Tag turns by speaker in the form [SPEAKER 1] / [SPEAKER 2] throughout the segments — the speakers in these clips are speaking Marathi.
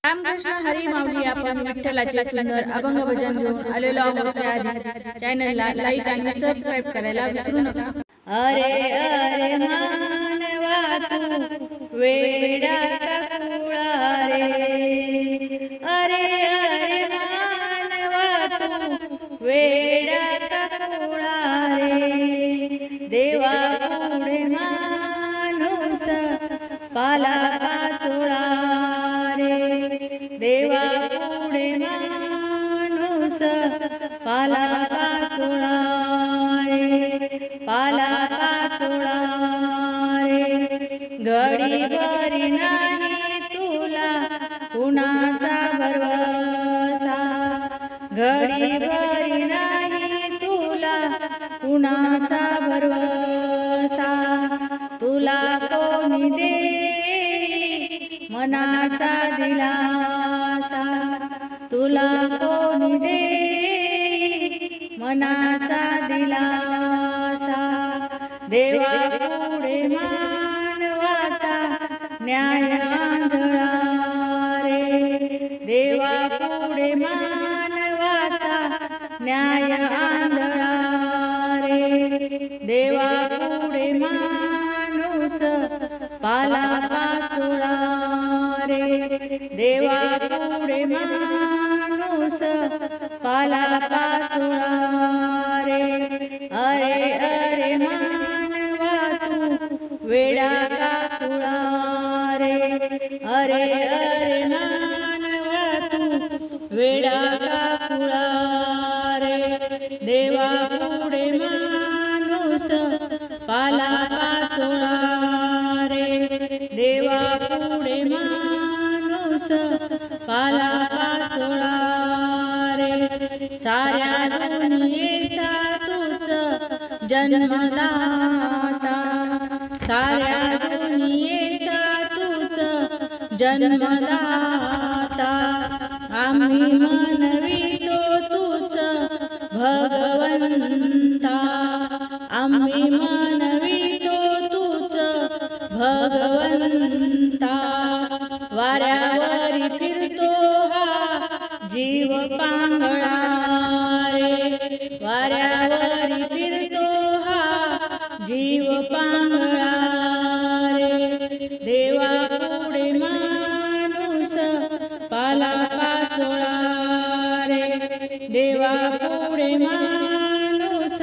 [SPEAKER 1] रामकृष्ण हरी माऊली. आपण विठ्ठलाचे सुंदर अभंग भजन घेऊन आलेलो आहोत. त्याआधी चॅनलला लाईक आणि सबस्क्राईब करायला विसरू नका. अरे अरे मानवा तू वेडा का कुळा रे, अरे अरे मानवा तू वेडा का कुळा रे, देवा पुढे माणूस पाला पाचोळा रे, देवा पुढे माणूस पाला पाचोळा रे, पाला पाचोळा रे. गडीभरी नाही तुला कुणाचा भरवसा, गडीभरी नाही तुला कुणाचा भरवसा, तुला कोणी देई मनाचा दिलासा, तुला कोणी देई मनाचा दिलासा, देवा पुढे मानवाचा न्याय आंधळा रे, देवा पुढे मानवाचा न्याय आंधळा रे, देवा पुढे माणूस पाला पाचोळा रे, देवा पुढे माणूस पाला पाचोळा रे. अरे अरे मानवा तू वेडा का कुळा रे, अरे अरे मानवा तू वेडा का कुळा रे, देवा पुढे माणूस पाला पाचोळा रे, देवा पुढे माणूस पाला पाचोळा रे. साऱ्या दुनियेचा तूच जन्मदाता, साऱ्या दुनियेचा तूच जन्मदाता, आम्ही म्हणवितो तूच भगवंता, आम्ही म्हणवितो तूच भगवंता, वाऱ्यावरी फिरतो हा जीव पांगळा रे, वाऱ्यावरी फिरतो हा जीव पांगळा रे, देवा पुढे माणूस पाला पाचोळा रे, देवा पुढे माणूस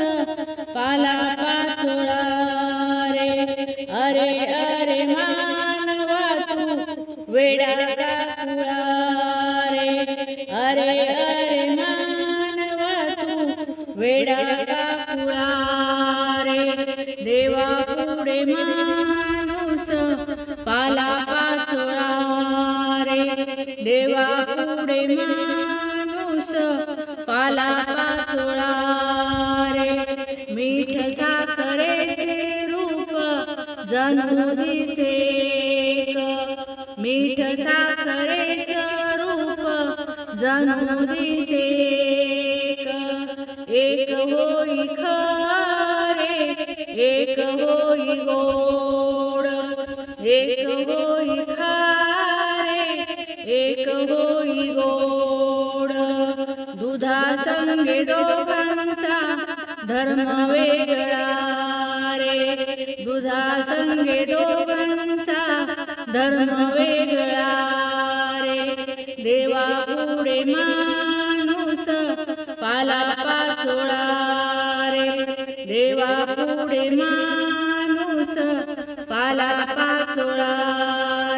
[SPEAKER 1] पाला पाचोळा रे. अरे अरे मानवा तू वेडा का कुळा रे, अरे अरे मानवा तू वेडा का कुळा रे, देवा पुढे माणूस पाला पाचोळा रे, देवा पुढे माणूस पाला पाचोळा रे. मीठ साखरेचे रूप जणू दिसे, मीठ साखरेचं रूप जणू दिसे, एक होई खरे एक होई गोड, एक होई खारे एक होई गोड, दुधा संगे दोघांचा धर्म वेगळा रे, दुधा संगे दोघांचा धर्म वेगळा रे, देवा पुढे माणूस पाला पाचोळा रे, देवा पुढे माणूस पाला पाचोळा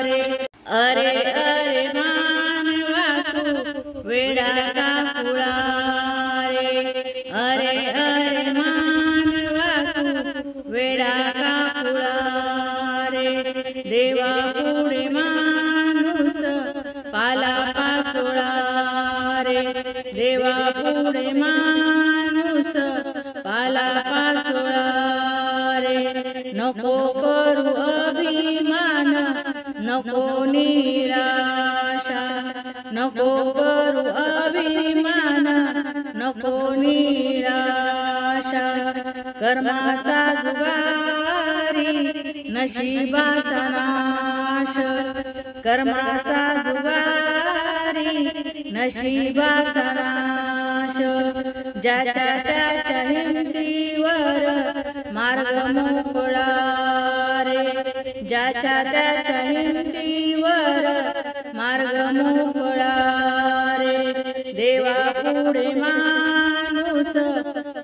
[SPEAKER 1] रे. अरे अरे मानवा तू वेडा का कुळा रे, अरे अरे मानवा तू वेडा का कुळा रे, देवा पुढे माणूस पाला पाचोळा रे, देवा पुढे माणूस पाला पाचोळा रे. नको करू अभिमान नको निराशा, नको करू अभिमान नको निराशा, कर्माचा जुगारी नशिबाचा नाश, कर्माचा जुगारी नशिबाचा नाश ज्याच्या त्याच्या हिमतीवर मार्ग मोकळा रे ज्याच्या त्याच्या हिमतीवर मार्ग मोकळा रे देवा पुढे माणूस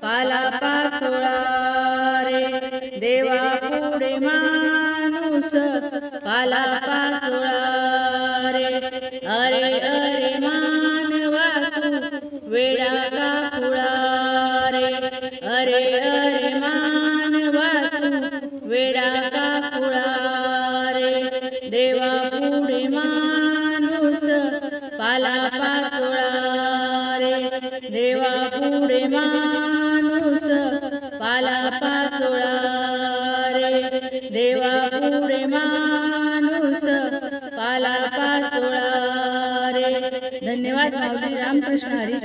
[SPEAKER 1] पाला पाचोळा रे देवा पुढे माणूस पाला पाचोळा रे अरे अरे मानवा तू वेडा का खुळा रे अरे अरे मानवा तू वेडा का खुळा रे देवा पुढे माणूस पाला पाचोळा रे देवा पुढे माणूस पाला पाचोळा रे देवा पुढे माणूस पाला पाचोळा रे. धन्यवाद माऊली. रामकृष्ण हरी.